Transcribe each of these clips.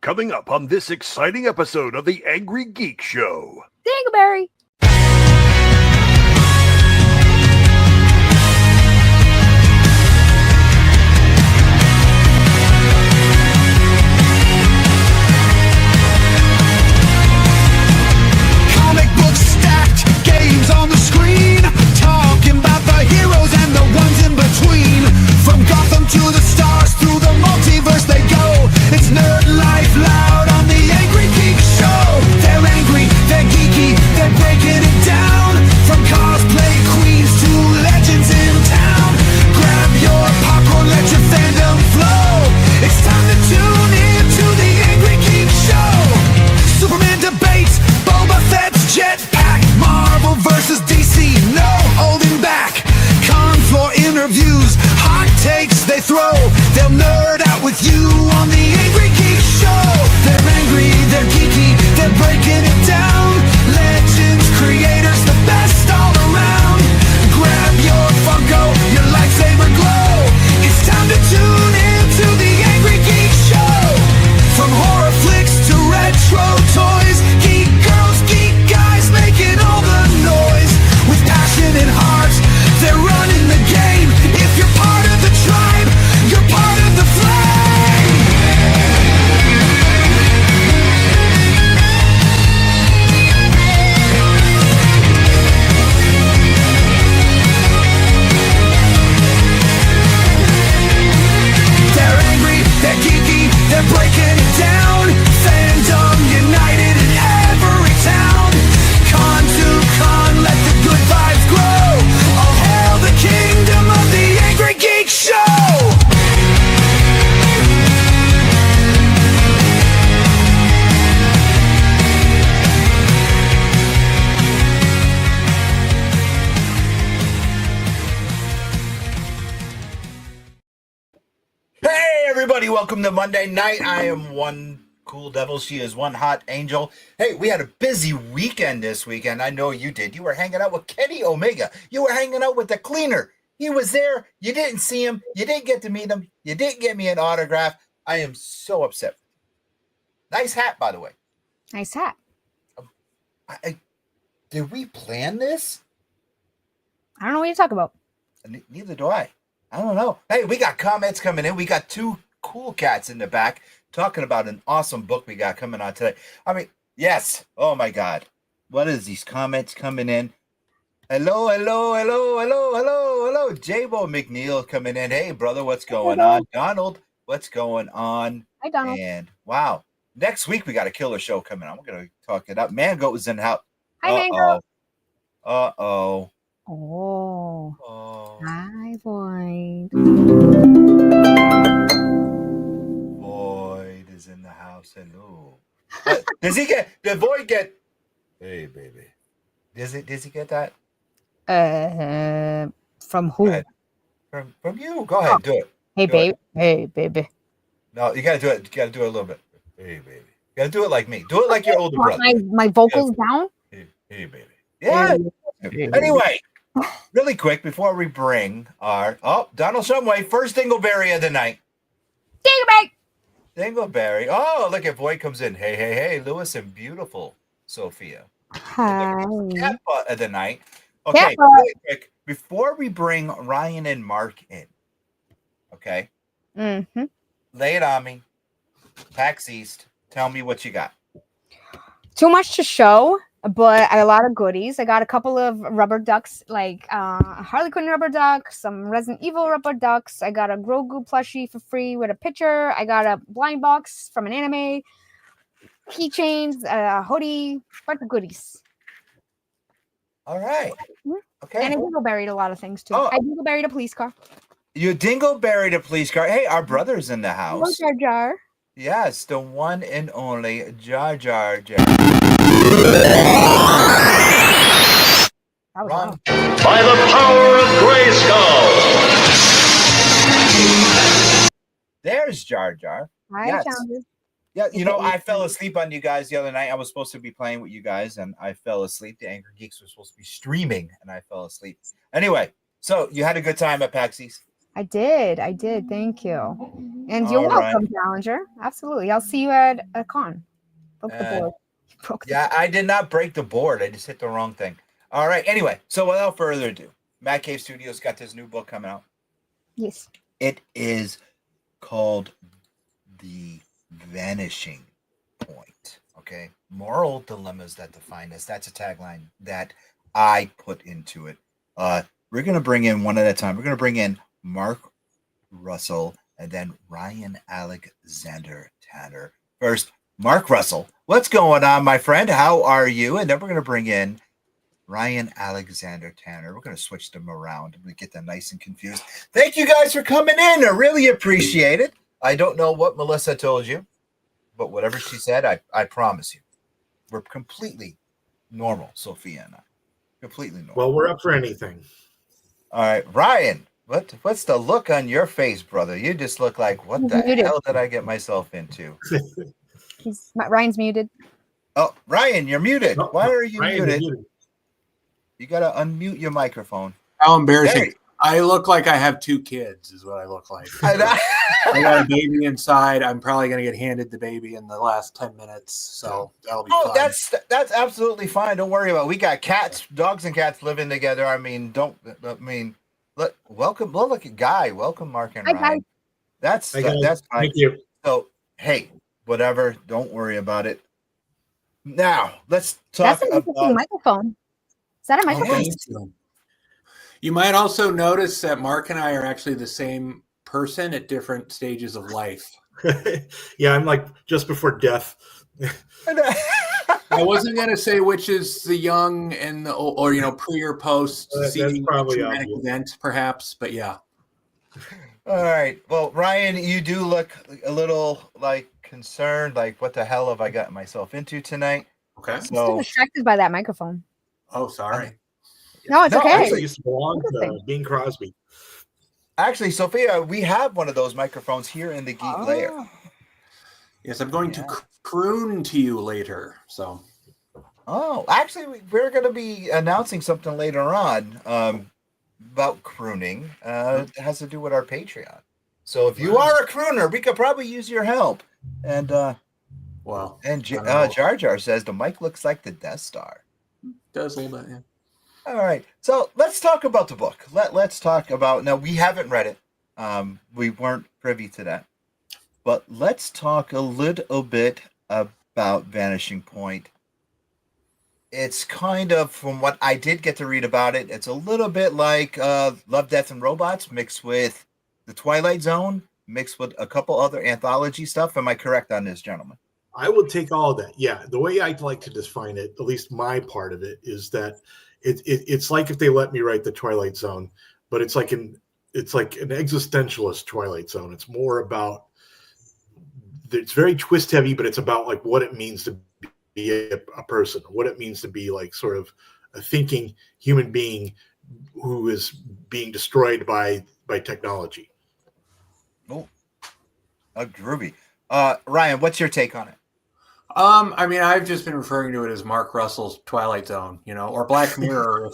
Coming up on this exciting episode of the Angry Geek Show. Dingleberry. Comic books stacked, games on the screen, talking about the heroes and the ones in between. From Gotham to the stars, through the multiverse they go. It's nerd life loud on the Angry Geek Show. They're angry, they're geeky, they're breaking it down. From cosplay queens to legends in town. Grab your popcorn, let your fandom flow. It's time to tune in to the Angry Geek Show. Superman debates, Boba Fett's jetpack. Marvel versus DC, no holding back. Con floor interviews, hot takes they throw. They'll nerd out with you on the Angry Geek Show. They're angry, they're geeky, they're breaking it down. Legends, creators, the best all around. Grab your Funko, your lightsaber glow. It's time to tune in to the Angry Geek Show. From horror flicks to retro toys, geek girls, geek guys making all the noise. With passion and heart, they're running the game. If you're part of the tribe, you're part of the flame. They're angry, they're geeky, they're breaking it down. Fandom united in every town. Con to con, let the good vibes grow. All hail the kingdom of the Angry Geek Show. Hey everybody, welcome to Monday night. I am one cool devil, she is one hot angel. Hey, we had a busy weekend this weekend. I know you did. You were hanging out with Kenny Omega. You were hanging out with the cleaner. He was there. You didn't see him. You didn't get to meet him. You didn't get me an autograph. I am so upset. Nice hat, by the way. Nice hat. Did we plan this? I don't know what you're talking about. Neither do I. I don't know. Hey, we got comments coming in. We got two cool cats in the back talking about an awesome book we got coming on today. I mean, yes. Oh, my God. What is these comments coming in? Hello, hello, hello, hello, hello, hello. J-Bo McNeil coming in. Hey, brother, what's going on? Donald, what's going on? Hi, Donald. And, wow. Next week, we got a killer show coming on. We're going to talk it up. Mango was in the house. Hi, Mango. Uh-oh. Oh. Oh. Hi, Void. Void is in the house. Hello. Did Void get? Hey, baby. Does he get that? From who? From you. Go ahead, do it. Hey, Do baby. it. Hey, baby. No, you gotta do it. You gotta do it a little bit. Hey, baby. You gotta do it like me. Do it like your older Want brother. my vocals down? Hey, baby. Yeah. Anyway, really quick before we bring our Donald Shumway, first Dingleberry of the night. Dingleberry. Dingleberry. Oh, look at Void comes in. Hey, Lewis and beautiful Sophia. Hi. Cat butt of the night. Okay, Cat butt. really quick before we bring Ryan and Mark in. Okay, Mm-hmm. lay it on me. PAX East. Tell me what you got. Too much to show, but a lot of goodies. I got a couple of rubber ducks, like Harley Quinn rubber duck, some Resident Evil rubber ducks. I got a Grogu plushie for free with a picture. I got a blind box from an anime, keychains, a hoodie, bunch of goodies. All right. Okay. And I dingleberried a lot of things too. Oh. I dingleberried a police car. You Dingleberry the police car. Hey, our brother's in the Hello, house. Jar Jar. Yes, the one and only Jar Jar. That was Wrong. loud. By the power of Grayskull. There's Jar Jar. Hi, Yes. Challenges. Yeah, you know, I fell asleep on you guys the other night. I was supposed to be playing with you guys, and I fell asleep. The Angry Geeks were supposed to be streaming, and I fell asleep. Anyway, so you had a good time at PAX East? I did. Thank you. And you're All right. welcome, Challenger. Absolutely. I'll see you at a con. Broke the board. Broke the Yeah, I did not break the board. I just hit the wrong thing. All right. Anyway, so without further ado, Matt Cave Studios got this new book coming out. Yes. It is called The Vanishing Point. Okay. Moral dilemmas that define us. That's a tagline that I put into it. We're going to bring in one at a time. We're going to bring in Mark Russell and then Ryan Alexander Tanner. First, Mark Russell. What's going on, my friend? How are you? And then we're going to bring in Ryan Alexander Tanner. We're going to switch them around. We get them nice and confused. Thank you guys for coming in. I really appreciate it. I don't know what Melissa told you, but whatever she said, I promise you, we're completely normal, Sophia and I. Completely normal. Well, we're up for anything. All right, Ryan, what's the look on your face, brother? You just look like, what the Muted. hell did I get myself into? Ryan's muted. Oh, Ryan, you're muted. No, Why are you Ryan, you're muted? muted. You got to unmute your microphone. How embarrassing. There. I look like I have 2 kids is what I look like. I got a baby inside. I'm probably going to get handed the baby in the last 10 minutes. So that'll be fun. That's absolutely fine. Don't worry about it. We got cats, dogs and cats living together. Welcome. Well, look at Guy. Welcome, Mark and Hi, Ryan. Guy. That's fine. Thank you. So, hey, whatever. Don't worry about it. Now, let's talk That's an interesting microphone. Is that a microphone? Thank you. You might also notice that Mark and I are actually the same person at different stages of life. Yeah, I'm like just before death. I wasn't going to say which is the young and the old, or pre or post seeing probably a traumatic obvious. event, perhaps. But yeah. All right. Well, Ryan, you do look a little like concerned. Like, what the hell have I gotten myself into tonight? Okay. I'm still So, distracted by that microphone. Oh, sorry. No, it's No, okay. I used to belong to Bing Crosby. actually, Sophia, we have one of those microphones here in the Geek Lair. Yes, I'm going Yeah. to croon to you later. So. Oh, actually, we're going to be announcing something later on about crooning. It has to do with our Patreon. So if you are a crooner, we could probably use your help. And Well, Jar Jar says the mic looks like the Death Star. does a little bit, yeah. All right, so let's talk about the book. Let's talk about, now we haven't read it. We weren't privy to that. But let's talk a little bit about Vanishing Point. It's kind of, from what I did get to read about it, it's a little bit like Love, Death, and Robots mixed with the Twilight Zone, mixed with a couple other anthology stuff. Am I correct on this, gentlemen? I would take all of that. Yeah, the way I'd like to define it, at least my part of it, is that it's like if they let me write the Twilight Zone, but it's like an existentialist Twilight Zone. It's more about, it's very twist heavy, but it's about like what it means to be a person, what it means to be like sort of a thinking human being who is being destroyed by technology. Oh, groovy. Ryan, what's your take on it? I mean, I've just been referring to it as Mark Russell's Twilight Zone, or Black Mirror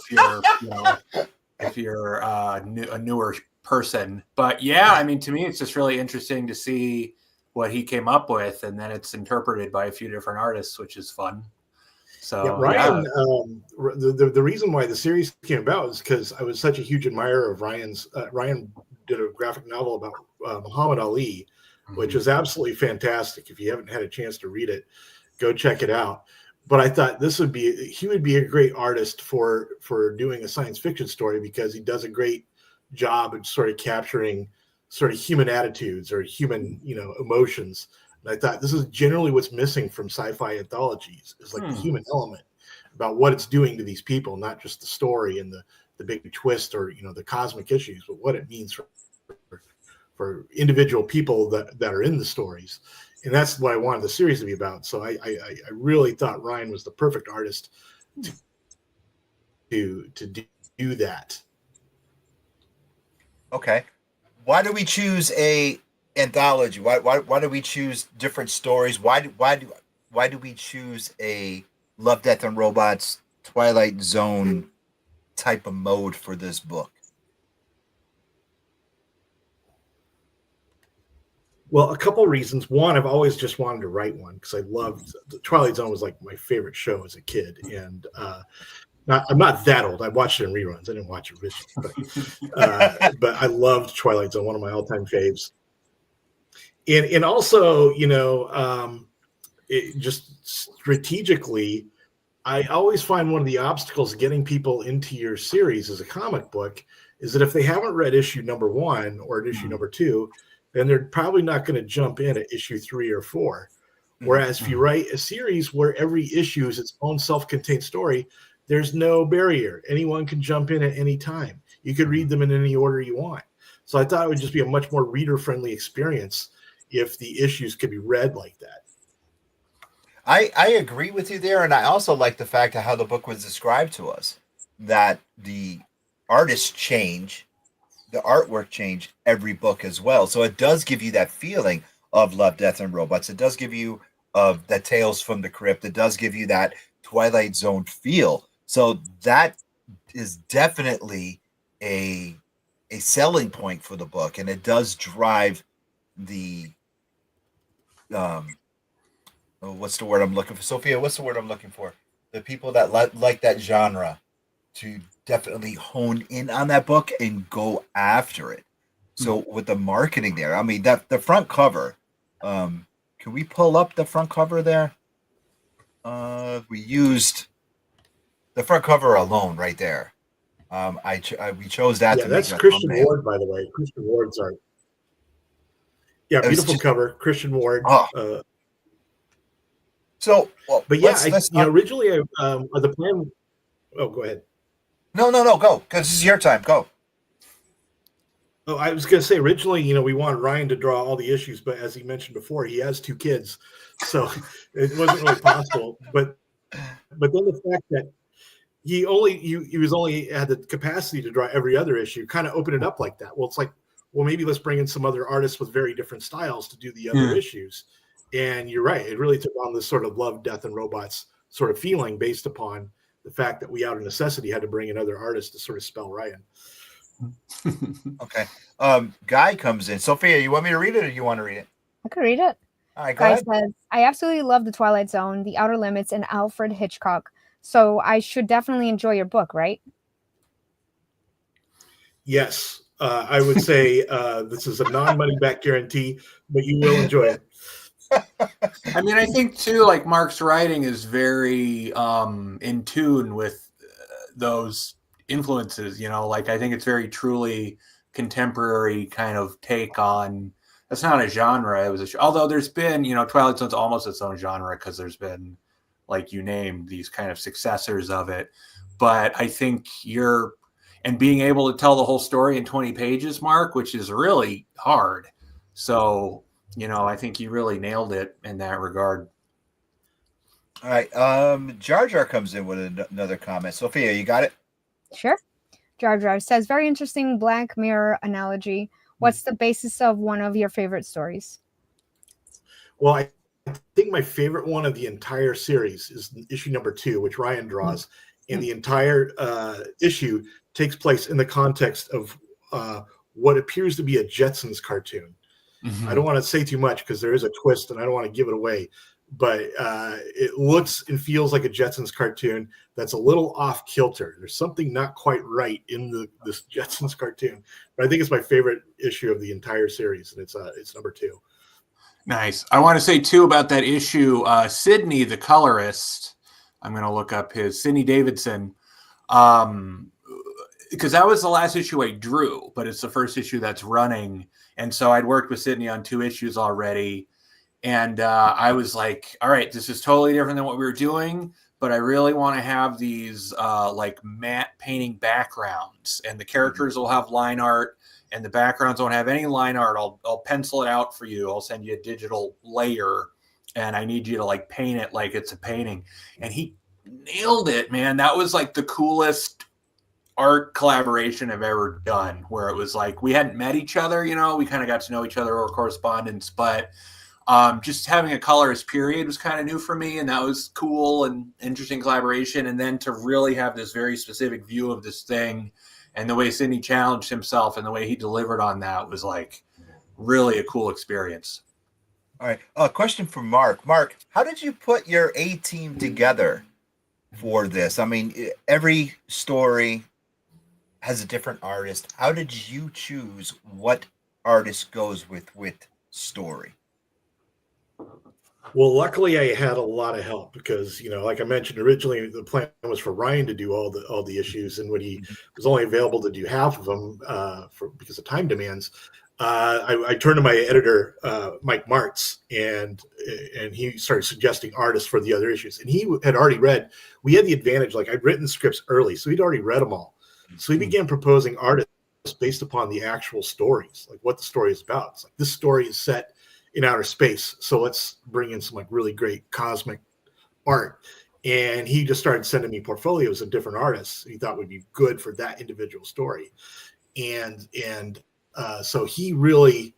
if you're a newer person. But yeah, I mean, to me, it's just really interesting to see what he came up with, and then it's interpreted by a few different artists, which is fun. So Yeah, Ryan, the reason why the series came about is because I was such a huge admirer of Ryan's. Ryan did a graphic novel about Muhammad Ali, which is absolutely fantastic. If you haven't had a chance to read it, go check it out. But I thought he would be a great artist for doing a science fiction story, because he does a great job at sort of capturing sort of human attitudes or human, emotions. And I thought this is generally what's missing from sci-fi anthologies, is like the human element, about what it's doing to these people, not just the story and the big twist or, the cosmic issues, but what it means for individual people that are in the stories. And that's what I wanted the series to be about. So I really thought Ryan was the perfect artist to do that. Okay. Why do we choose a anthology? Why do we choose different stories? Why do we choose a Love, Death, and Robots Twilight Zone type of mode for this book? Well, a couple reasons. One, I've always just wanted to write one because I loved the Twilight Zone was like my favorite show as a kid, and I'm not that old. I watched it in reruns. I didn't watch it originally, but I loved Twilight Zone, one of my all-time faves. And also, just strategically, I always find one of the obstacles getting people into your series as a comic book is that if they haven't read issue number 1 or issue number 2, then they're probably not going to jump in at issue 3 or 4. Whereas if you write a series where every issue is its own self-contained story, there's no barrier. Anyone can jump in at any time. You could read them in any order you want. So I thought it would just be a much more reader-friendly experience if the issues could be read like that. I agree with you there, and I also like the fact of how the book was described to us, that the artists change, the artwork change every book as well. So it does give you that feeling of Love, Death, and Robots. It does give you that Tales from the Crypt. It does give you that Twilight Zone feel. So that is definitely a selling point for the book, and it does drive the what's the word I'm looking for? Sophia, what's the word I'm looking for? The people that like that genre to definitely hone in on that book and go after it. So with the marketing there, I mean, that the front cover, can we pull up the front cover there? We used the front cover alone right there. We chose that. Yeah, to that's make Christian thumbnail. Ward, by the way. Christian Ward's art. Yeah, It was beautiful just- cover. Christian Ward. Oh. So, well, But yeah, let's originally, the plan. Oh, go ahead. No, go, because this is your time. Go. Oh, I was going to say originally, we wanted Ryan to draw all the issues, but as he mentioned before, he has 2 kids, so it wasn't really possible. But then the fact that he was only had the capacity to draw every other issue kind of opened it up like that. Well, it's like, well, maybe let's bring in some other artists with very different styles to do the other issues. And you're right; it really took on this sort of Love, Death, and Robots sort of feeling based upon the fact that we, out of necessity, had to bring in other artists to sort of spell Ryan. Okay. Guy comes in. Sophia, you want me to read it, or you want to read it? I could read it. All right, go Guy ahead. says, I absolutely love The Twilight Zone, The Outer Limits, and Alfred Hitchcock. So I should definitely enjoy your book, right? Yes, I would say this is a non-money back guarantee, but you will enjoy it. I mean, I think too, like Mark's writing is very in tune with those influences, like I think it's very truly contemporary kind of take on, that's not a genre. It was although there's been, Twilight Zone's almost its own genre because there's been, like you named, these kind of successors of it. But I think and being able to tell the whole story in 20 pages, Mark, which is really hard. So, I think you really nailed it in that regard. All right. Jar Jar comes in with another comment. Sophia, you got it? Sure. Jar Jar says, very interesting Black Mirror analogy. What's the basis of one of your favorite stories? Well, I think my favorite one of the entire series is issue number 2, which Ryan draws. And the entire issue takes place in the context of what appears to be a Jetsons cartoon. I don't want to say too much because there is a twist and I don't want to give it away. But it looks and feels like a Jetsons cartoon that's a little off kilter. There's something not quite right in this Jetsons cartoon. But I think it's my favorite issue of the entire series, and it's number 2. Nice. I want to say too about that issue, Sidney, the colorist. I'm going to look up Sidney Davidson, because that was the last issue I drew, but it's the first issue that's running. And so I'd worked with Sidney on 2 issues already. And I was like, all right, this is totally different than what we were doing, but I really want to have these like matte painting backgrounds, and the characters will have line art and the backgrounds won't have any line art. I'll pencil it out for you. I'll send you a digital layer, and I need you to like paint it like it's a painting. And he nailed it, man. That was like the coolest art collaboration I've ever done, where it was like we hadn't met each other, we kind of got to know each other over correspondence, but just having a colorist period was kind of new for me, and that was cool and interesting collaboration. And then to really have this very specific view of this thing, and the way Sidney challenged himself and the way he delivered on that was like really a cool experience. All right. Question for Mark. Mark, how did you put your A team together for this? I mean, every story has a different artist. How did you choose what artist goes with story? Well, luckily I had a lot of help because, like I mentioned originally, the plan was for Ryan to do all the issues, and when he was only available to do half of them because of time demands, I turned to my editor, Mike Martz, and he started suggesting artists for the other issues. And he had already read. We had the advantage, like I'd written scripts early, so he'd already read them all. So he began proposing artists based upon the actual stories, like what the story is about. It's like, this story is set in outer space, so let's bring in some like really great cosmic art. And he just started sending me portfolios of different artists he thought would be good for that individual story. And so he really,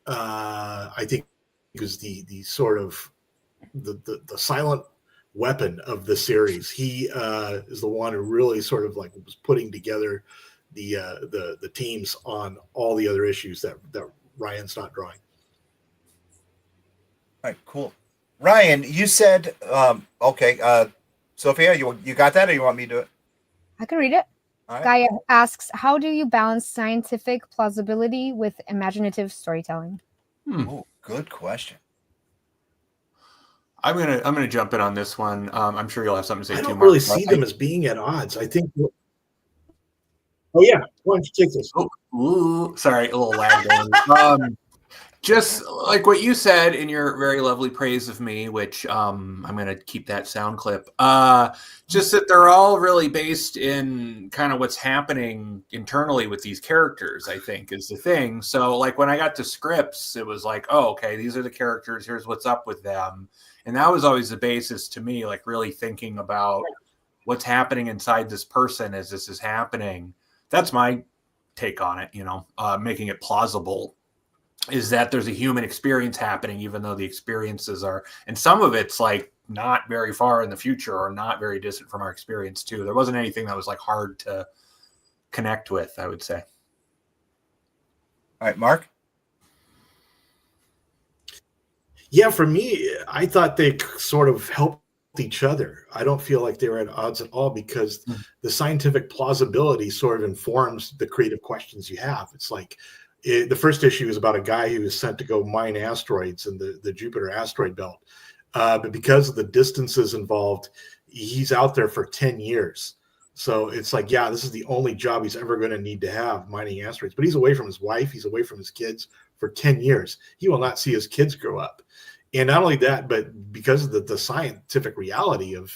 I think, was the sort of the silent weapon of the series. He is the one who really sort of like was putting together the teams on all the other issues that Ryan's not drawing. All right, cool. Ryan, you said, okay, Sophia, you got that, or you want me to do it? I can read it. All right. Gaia asks, how do you balance scientific plausibility with imaginative storytelling? Oh, good question. I'm gonna jump in on this one. I'm sure you'll have something to say I too. don't really Mark, see them as being at odds. I think. Oh yeah, why don't you take this? Sorry, a little lag there. Just like what you said in your very lovely praise of me, which I'm going to keep that sound clip, just that they're all really based in kind of what's happening internally with these characters, I think, is the thing. So like when I got to scripts, it was like, oh, okay, these are the characters. Here's what's up with them. And that was always the basis to me, like really thinking about what's happening inside this person as this is happening. That's my take on it, making it plausible. Is that there's a human experience happening, even though the experiences are, and some of it's like not very far in the future or not very distant from our experience too. There wasn't anything that was like hard to connect with, I would say. All right, Mark. Yeah, for me, I thought they sort of helped each other. I don't feel like they were at odds at all because the scientific plausibility sort of informs the creative questions you have. It's like, the first issue is about a guy who was sent to go mine asteroids in the Jupiter asteroid belt. But because of the distances involved, he's out there for 10 years. So it's like, yeah, this is the only job he's ever going to need to have, mining asteroids. But he's away from his wife. He's away from his kids for 10 years. He will not see his kids grow up. And not only that, but because of the scientific reality of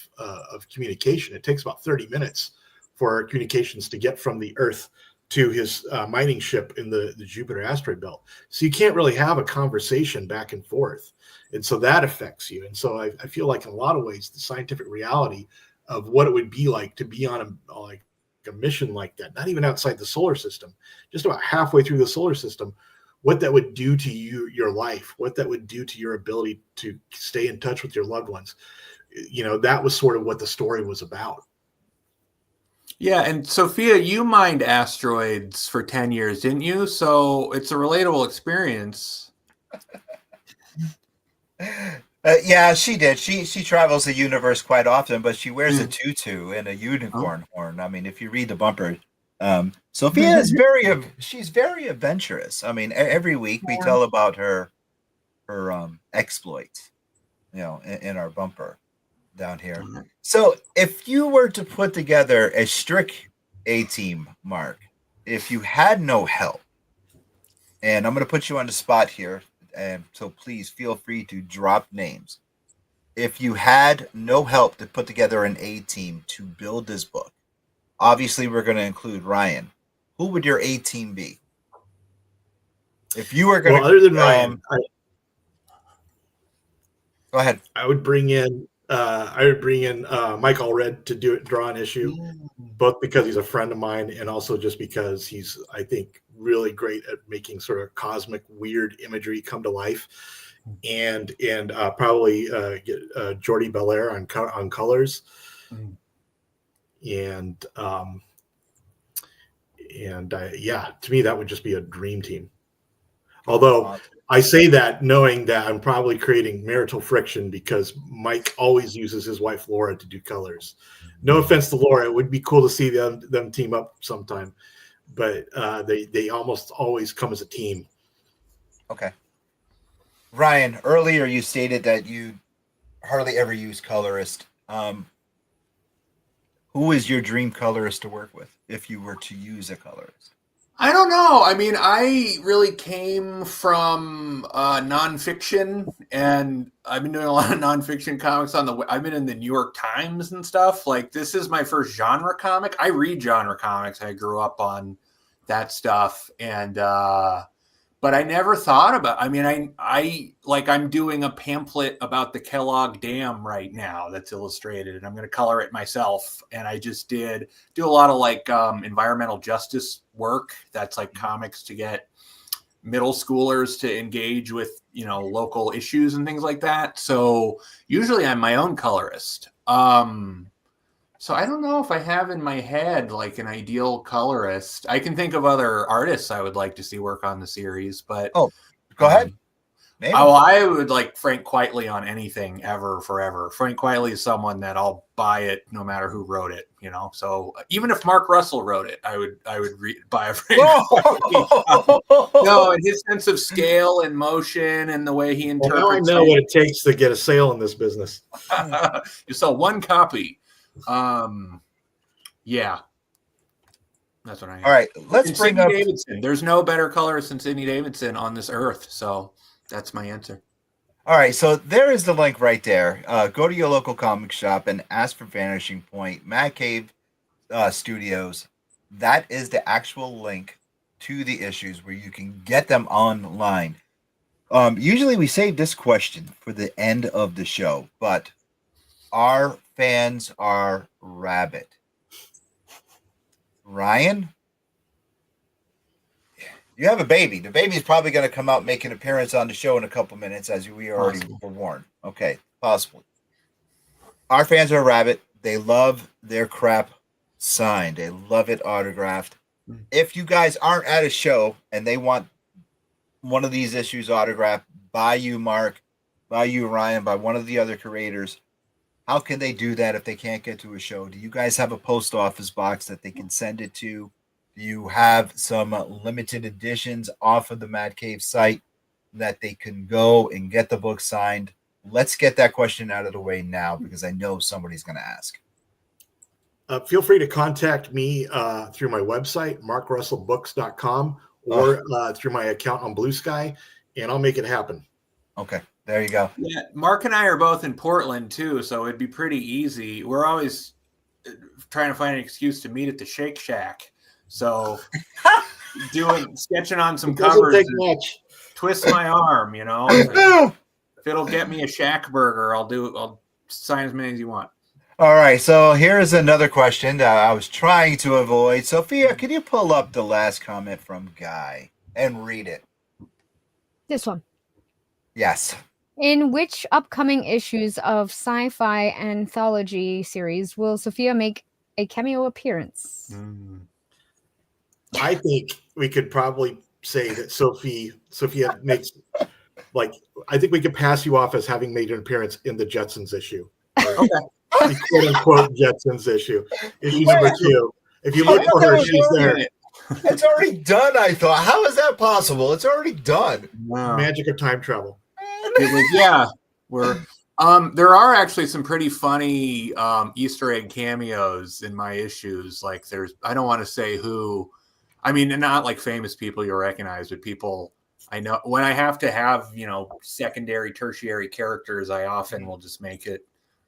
communication, it takes about 30 minutes for communications to get from the Earth to his mining ship in the Jupiter asteroid belt. So you can't really have a conversation back and forth. And so that affects you. And so I feel like in a lot of ways, the scientific reality of what it would be like to be on a mission like that, not even outside the solar system, just about halfway through the solar system, what that would do to you, your life, what that would do to your ability to stay in touch with your loved ones. That was sort of what the story was about. Yeah, and Sophia, you mined asteroids for 10 years, didn't you? So it's a relatable experience. Yeah, she did. She travels the universe quite often, but she wears a tutu and a unicorn horn. I mean, if you read the bumper, Sophia is she's very adventurous. I mean, every week we tell about her exploits, in our bumper down here. So if you were to put together a strict A team, Mark, if you had no help, and I'm going to put you on the spot here, and so please feel free to drop names. If you had no help to put together an A team to build this book, obviously we're going to include Ryan. Who would your A team be? If you were going other than Ryan, go ahead. I would bring in Mike Allred to draw an issue, both because he's a friend of mine and also just because he's, I think, really great at making sort of cosmic weird imagery come to life, and probably get Jordi Belair on colors, and to me that would just be a dream team. Although I say that knowing that I'm probably creating marital friction because Mike always uses his wife Laura to do colors. No offense to Laura, it would be cool to see them team up sometime, but they almost always come as a team. Okay. Ryan, earlier you stated that you hardly ever use colorist. Who is your dream colorist to work with if you were to use a colorist? I don't know. I mean, I really came from nonfiction, and I've been doing a lot of nonfiction comics I've been in the New York Times and stuff. Like, this is my first genre comic. I read genre comics. I grew up on that stuff, and but I never thought about. I mean, I'm doing a pamphlet about the Kellogg Dam right now that's illustrated, and I'm going to color it myself. And I just do a lot of like environmental justice work. That's like comics to get middle schoolers to engage with, local issues and things like that. So usually I'm my own colorist. So I don't know if I have in my head like an ideal colorist. I can think of other artists I would like to see work on the series, but go ahead. Maybe. Oh, I would like Frank Quitely on anything ever, forever. Frank Quitely is someone that I'll buy it no matter who wrote it, So even if Mark Russell wrote it, I would buy a Frank Quitely. No, and his sense of scale and motion and the way he interprets. Well, now I know what it takes to get a sale in this business. You sell one copy. Yeah. That's what I am. All right, let's bring Sidney up Davidson. There's no better colorist than Sidney Davidson on this earth, so that's my answer. All right, so there is the link right there. Go to your local comic shop and ask for Vanishing Point, Mad Cave Studios. That is the actual link to the issues where you can get them online. Usually we save this question for the end of the show, but our fans are rabid. Ryan, you have a baby. The baby is probably going to come out, make an appearance on the show in a couple minutes, as we already were warned. Okay, possibly. Our fans are rabid. They love their crap signed. They love it autographed. If you guys aren't at a show and they want one of these issues autographed by you, Mark, by you, Ryan, by one of the other creators, how can they do that if they can't get to a show? Do you guys have a post office box that they can send it to? Do you have some limited editions off of the Mad Cave site that they can go and get the book signed? Let's get that question out of the way now because I know somebody's going to ask. Feel free to contact me through my website, markrussellbooks.com, or through my account on Blue Sky, and I'll make it happen. Okay. There you go. Yeah, Mark and I are both in Portland too, so it'd be pretty easy. We're always trying to find an excuse to meet at the Shake Shack. So sketching on some covers, twist my arm, If it'll get me a Shack burger, I'll sign as many as you want. All right, so here's another question that I was trying to avoid. Sophia, can you pull up the last comment from Guy and read it? This one. Yes. In which upcoming issues of sci-fi anthology series will Sophia make a cameo appearance? I think we could probably say that Sophia makes, I think we could pass you off as having made an appearance in the Jetsons issue. Okay. The quote-unquote Jetsons issue. Issue number 2. If you look for her, she's there. It's already done, I thought. How is that possible? It's already done. Wow. Magic of time travel. There are actually some pretty funny Easter egg cameos in my issues. Like I don't want to say who, I mean, not like famous people you'll recognize, but people I know. When I have to have, secondary, tertiary characters, I often will just make it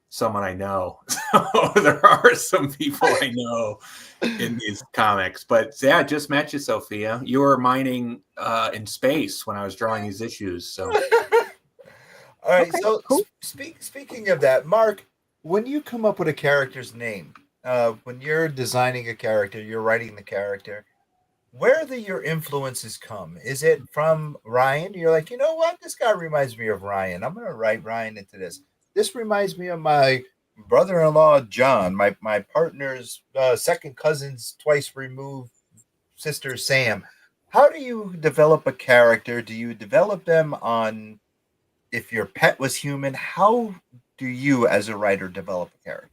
someone I know. So there are some people I know in these comics, but yeah, just met you, Sophia. You were mining in space when I was drawing these issues. So. All right, Okay, so cool. Speaking of that, Mark, when you come up with a character's name, when you're designing a character, you're writing the character, where do your influences come? Is it from Ryan? You're like, you know what? This guy reminds me of Ryan. I'm going to write Ryan into this. This reminds me of my brother-in-law, John, my partner's second cousin's twice removed sister, Sam. how do you develop a character? Do you develop them on if your pet was human? How do you, as a writer, develop a character?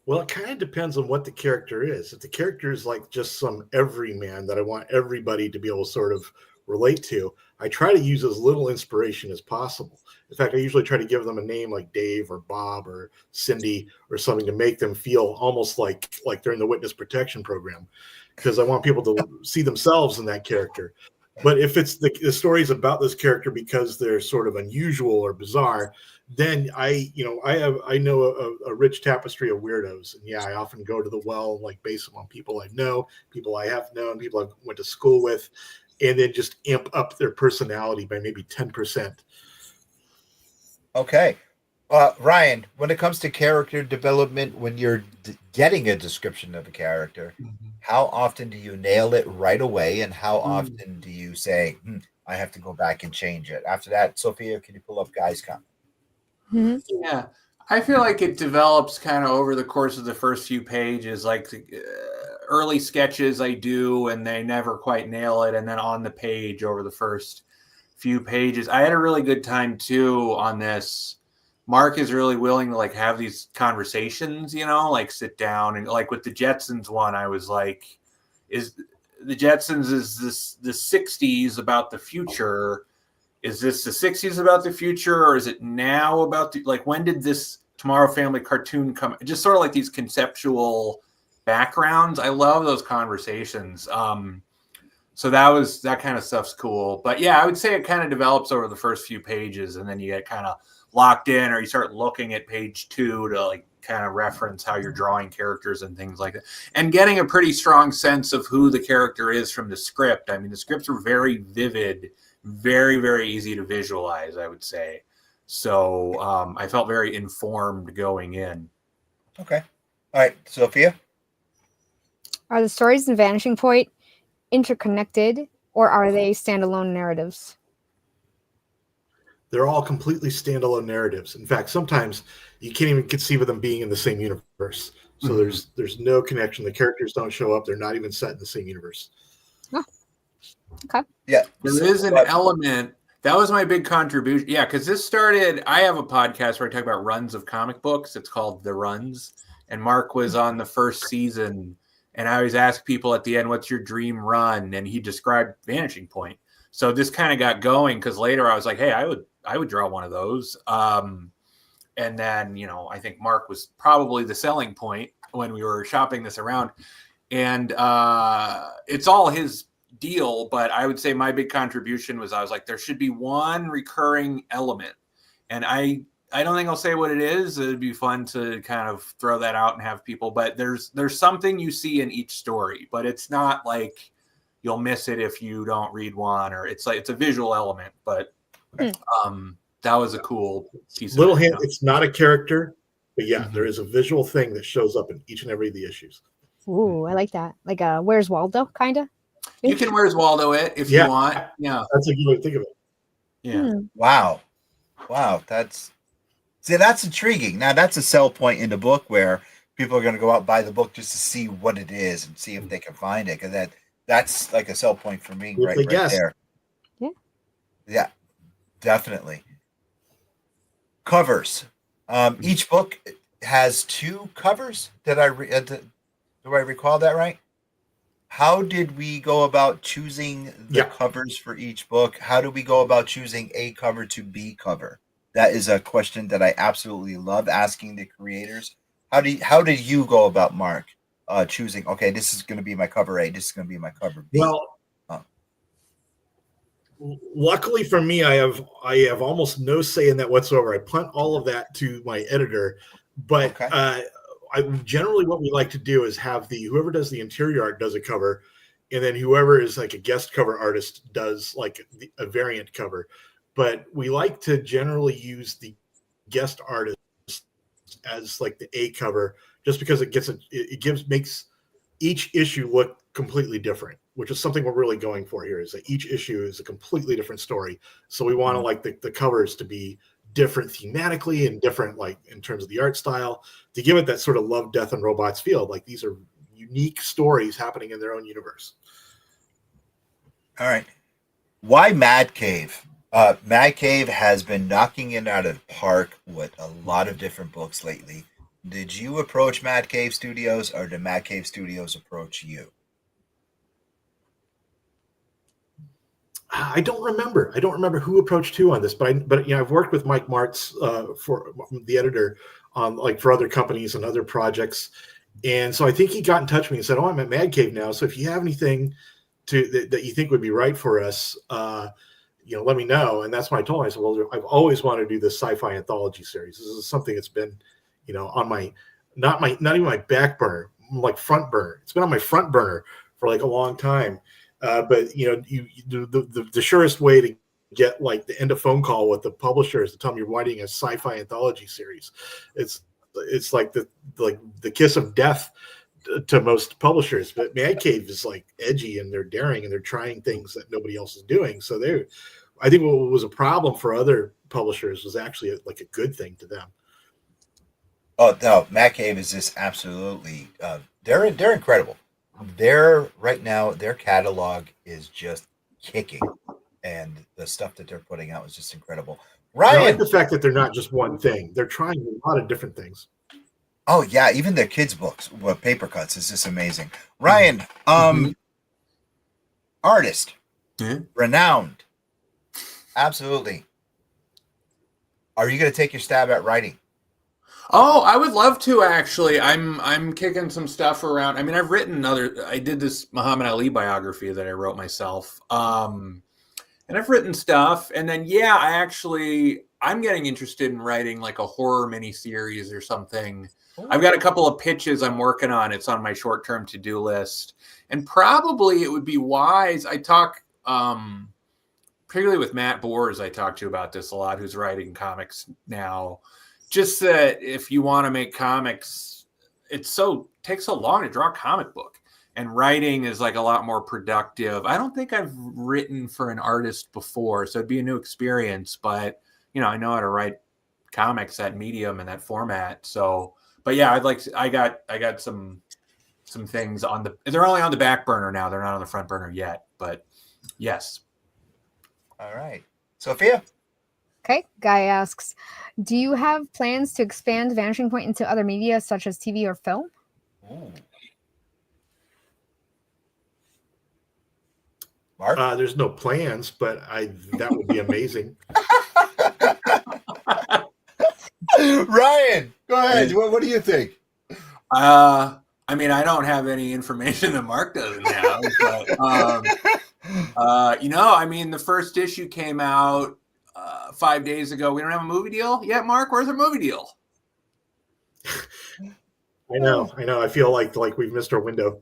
Well, it kind of depends on what the character is. If the character is like just some everyman that I want everybody to be able to sort of relate to, I try to use as little inspiration as possible. In fact, I usually try to give them a name like Dave or Bob or Cindy or something to make them feel almost like they're in the witness protection program, because I want people to see themselves in that character. But if it's the story is about this character because they're sort of unusual or bizarre, then I know a rich tapestry of weirdos, and I often go to the well, like based on people I know, people I have known, people I went to school with, and then just amp up their personality by maybe 10%. Okay. Ryan, when it comes to character development, when you're getting a description of a character, how often do you nail it right away? And how often do you say, I have to go back and change it? After that, Sophia, can you pull up Guy's comment? Yeah. I feel like it develops kind of over the course of the first few pages, like early sketches I do, and they never quite nail it. And then on the page over the first few pages, I had a really good time too on this. Mark is really willing to like have these conversations, like sit down, and like with the Jetsons one, I was like, is the Jetsons, is this the 60s about the future? Is this the 60s about the future, or is it now about when did this Tomorrow Family cartoon come? Just sort of like these conceptual backgrounds. I love those conversations. So that kind of stuff's cool. But yeah, I would say it kind of develops over the first few pages, and then you get kind of locked in, or you start looking at page 2 to like kind of reference how you're drawing characters and things like that, and getting a pretty strong sense of who the character is from the script. I mean, the scripts were very vivid, very, very easy to visualize, I would say. So I felt very informed going in. Okay. All right, Sophia? Are the stories in Vanishing Point interconnected, or are they standalone narratives? They're all completely standalone narratives. In fact, sometimes you can't even conceive of them being in the same universe. So there's no connection. The characters don't show up. They're not even set in the same universe. Oh. Okay. Yeah. There is an element. That was my big contribution. Yeah, because this started, I have a podcast where I talk about runs of comic books. It's called The Runs. And Mark was on the first season. And I always ask people at the end, what's your dream run? And he described Vanishing Point. So this kind of got going, because later I was like, hey, I would draw one of those. And then, I think Mark was probably the selling point when we were shopping this around. And it's all his deal, but I would say my big contribution was I was like, there should be one recurring element. And I don't think I'll say what it is. It'd be fun to kind of throw that out and have people, but there's something you see in each story, but it's not like you'll miss it if you don't read one, or it's a visual element, but that was a cool piece Little of it. hint, it's not a character, but there is a visual thing that shows up in each and every of the issues. Ooh, I like that. Like Where's Waldo, kind of? You can Where's Waldo it if you want. Yeah. That's a good way to think of it. Yeah. Wow. That's intriguing. Now that's a sell point in the book where people are going to go out and buy the book just to see what it is and see if they can find it. Because that's like a sell point for me right there. Yeah. Yeah, definitely. Covers. Each book has 2 covers. Do I recall that right? How did we go about choosing the covers for each book? How do we go about choosing A cover to B cover? That is a question that I absolutely love asking the creators. How did you go about, Mark, choosing, okay, this is going to be my cover A, this is going to be my cover B? Well, luckily for me, I have almost no say in that whatsoever. I punt all of that to my editor, but generally what we like to do is have whoever does the interior art does a cover, and then whoever is like a guest cover artist does like a variant cover. But we like to generally use the guest artist as like the A cover, just because it makes each issue look completely different, which is something we're really going for here, is that each issue is a completely different story. So we want to like the covers to be different thematically and different like in terms of the art style, to give it that sort of Love, Death, and Robots feel. Like these are unique stories happening in their own universe. All right. Why Mad Cave? Mad Cave has been knocking it out of the park with a lot of different books lately. Did you approach Mad Cave Studios, or did Mad Cave Studios approach you? I don't remember. I don't remember who approached who on this, but I've worked with Mike Martz for the editor on like for other companies and other projects, and so I think he got in touch with me and said, "Oh, I'm at Mad Cave now. So if you have anything that you think would be right for us, let me know." And that's when I told him. I said, "Well, I've always wanted to do this sci-fi anthology series. This is something that's been, on my not even my back burner, like front burner. It's been on my front burner for like a long time." But the surest way to get like the end of phone call with the publisher is to tell them you're writing a sci-fi anthology series. It's like the kiss of death to most publishers. But Mad Cave is like edgy and they're daring and they're trying things that nobody else is doing. So I think what was a problem for other publishers was actually like a good thing to them. Oh no, Mad Cave is just absolutely. They're incredible. Right now, their catalog is just kicking, and the stuff that they're putting out is just incredible. Ryan, I like the fact that they're not just one thing; they're trying a lot of different things. Oh yeah, even their kids' books with paper cuts is just amazing. Ryan, artist, renowned, absolutely. Are you going to take your stab at writing? Oh, I would love to actually. I'm kicking some stuff around. I mean, I did this Muhammad Ali biography that I wrote myself. And I've written stuff, and then I'm getting interested in writing like a horror miniseries or something. Ooh. I've got a couple of pitches I'm working on. It's on my short-term to-do list. And probably it would be wise. I talk particularly with Matt Boers, I talk to about this a lot, who's writing comics now. Just that if you want to make comics, takes so long to draw a comic book, and writing is like a lot more productive. I don't think I've written for an artist before, so it'd be a new experience, but I know how to write comics, that medium and that format. So, but yeah, I got some things they're only on the back burner now. They're not on the front burner yet, but yes. All right. Sophia? Okay, Guy asks, do you have plans to expand Vanishing Point into other media such as TV or film? Ooh. Mark? There's no plans, but that would be amazing. Ryan, go ahead. What do you think? I mean, I don't have any information that Mark doesn't have, but I mean, the first issue came out 5 days ago. We don't have a movie deal yet, Mark. Where's our movie deal? I know. I feel like we've missed our window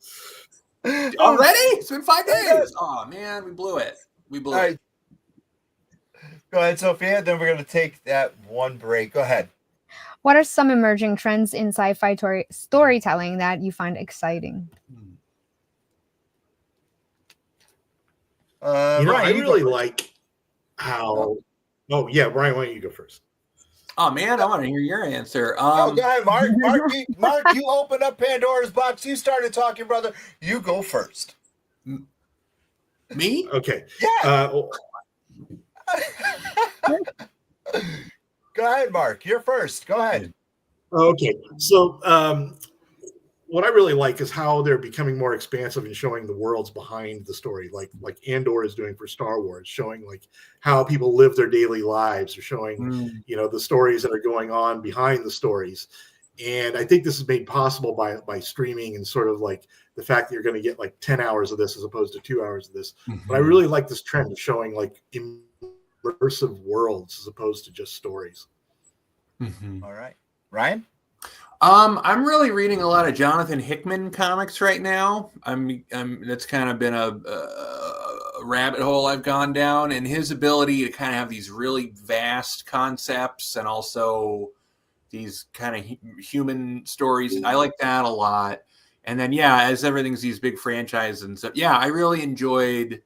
already. It's been 5 days. Oh man, we blew it. All right. Go ahead, Sophia. Then we're going to take that one break. Go ahead. What are some emerging trends in sci-fi storytelling that you find exciting? I really like how. Oh yeah, Brian, why don't you go first? Oh man, I want to hear your answer. Go ahead, Mark. Mark, you opened up Pandora's box. You started talking, brother. You go first. Me? Okay. Yeah. Go ahead, Mark. You're first. Go ahead. Okay. So what I really like is how they're becoming more expansive and showing the worlds behind the story, like Andor is doing for Star Wars, showing like how people live their daily lives, or showing the stories that are going on behind the stories. And I think this is made possible by streaming, and sort of like the fact that you're going to get like 10 hours of this as opposed to 2 hours of this. Mm-hmm. But I really like this trend of showing like immersive worlds as opposed to just stories. Mm-hmm. All right, Ryan. I'm really reading a lot of Jonathan Hickman comics right now. That's kind of been a rabbit hole I've gone down, and his ability to kind of have these really vast concepts and also these kind of human stories. I like that a lot. And then, as everything's these big franchises and stuff. I really enjoyed.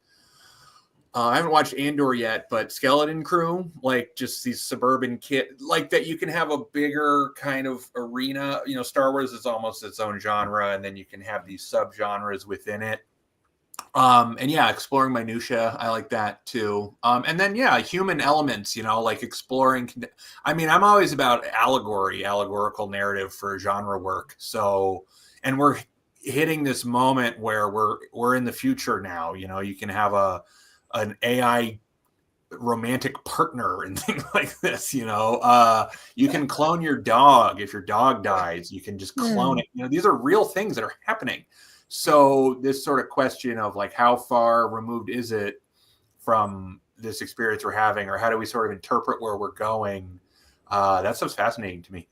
I haven't watched Andor yet, but Skeleton Crew, like just these suburban kid, like that you can have a bigger kind of arena. Star Wars is almost its own genre, and then you can have these subgenres within it. And yeah, exploring minutia, I like that too. And then yeah, human elements, like exploring. I mean, I'm always about allegorical narrative for genre work. So, and we're hitting this moment where we're in the future now. You can have an AI romantic partner and things like this. You can clone your dog. If your dog dies, you can just clone it. These are real things that are happening. So this sort of question of like, how far removed is it from this experience we're having, or how do we sort of interpret where we're going? That stuff's fascinating to me.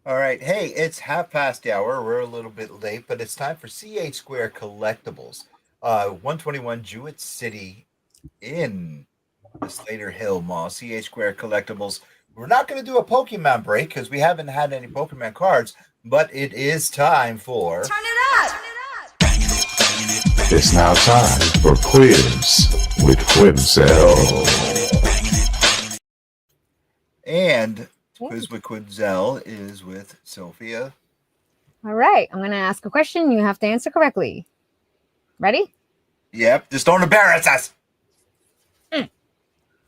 All right. Hey, it's 1:30. We're a little bit late, but it's time for CH Square Collectibles. 121 Jewett City in the Slater Hill Mall. CH Square Collectibles. We're not going to do a Pokemon break because we haven't had any Pokemon cards, but it is time for... Turn it up! It's now time for Quiz with Quinzel. And Quiz with Quinzel is with Sophia. All right. I'm going to ask a question. You have to answer correctly. Ready? Yep. Just don't embarrass us.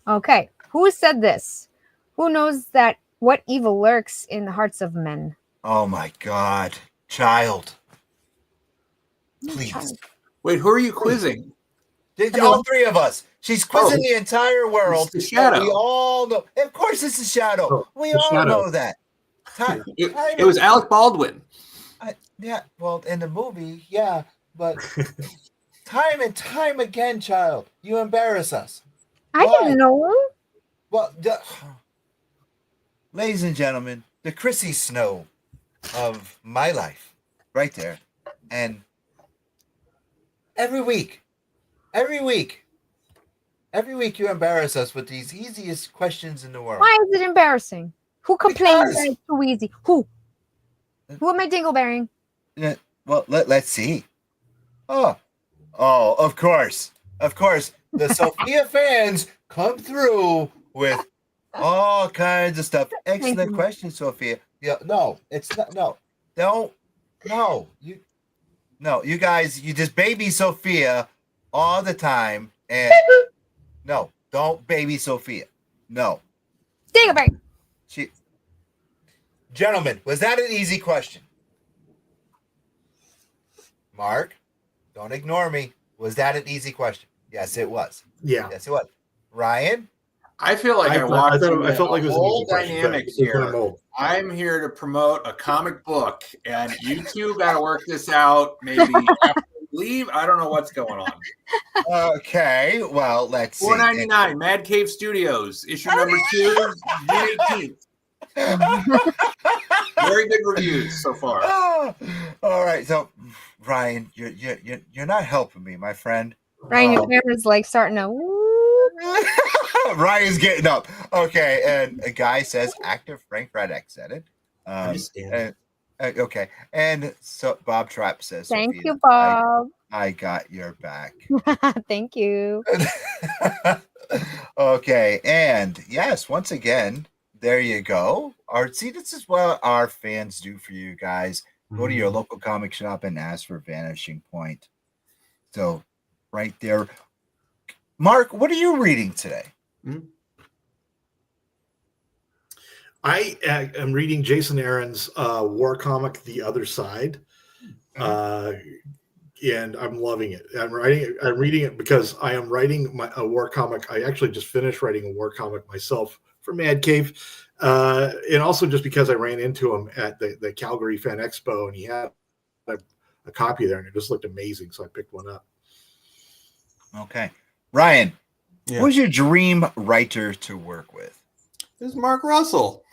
Okay. Who said this? Who knows that what evil lurks in the hearts of men? Oh my God. Child. Please. Wait, who are you quizzing? All three of us. She's quizzing the entire world. It's the Shadow. We all know. Of course, it's the Shadow. We all know that. It was Alec Baldwin. Yeah, well, in the movie, yeah, but time and time again, child, you embarrass us. I didn't know. Well, ladies and gentlemen, the Chrissy Snow of my life, right there, and every week you embarrass us with these easiest questions in the world. Why is it embarrassing? Who complains that it's too easy? Who am I dingleberrying? Well, let's see. Oh, of course. The Sophia fans come through with all kinds of stuff. Excellent question, Sophia. Yeah, no, it's not. You guys, you just baby Sophia all the time, and no, don't baby Sophia. No, Dingleberry. Gentlemen, was that an easy question? Mark, don't ignore me. Was that an easy question? Yes, it was. Yeah. Yes, it was. Ryan? I feel like I felt like it was an whole easy question, dynamics but here. I'm here to promote a comic book, and you two got to work this out. Maybe after we leave. I don't know what's going on. Okay, well, let's see. $4.99, Mad Cave Studios, issue number 2, June 18th. Very good reviews so far. Oh, all right, so Ryan, you're not helping me, my friend. Ryan, your camera's like starting to. Ryan's getting up. Okay, and a guy says actor Frank Radek said it. Okay, and so Bob Trapp says, Thank Sophia, you, Bob. I got your back. Thank you. Okay, and yes, once again, there you go. This is what our fans do for you guys. Go to your local comic shop and ask for Vanishing Point. So, right there. Mark, what are you reading today? I am reading Jason Aaron's war comic, The Other Side, and I'm loving it. I'm reading it because I am writing a war comic. I actually just finished writing a war comic myself for Mad Cave, and also just because I ran into him at the Calgary Fan Expo, and he had a copy there, and it just looked amazing, so I picked one up. Okay. Ryan, who's your dream writer to work with? This is Mark Russell.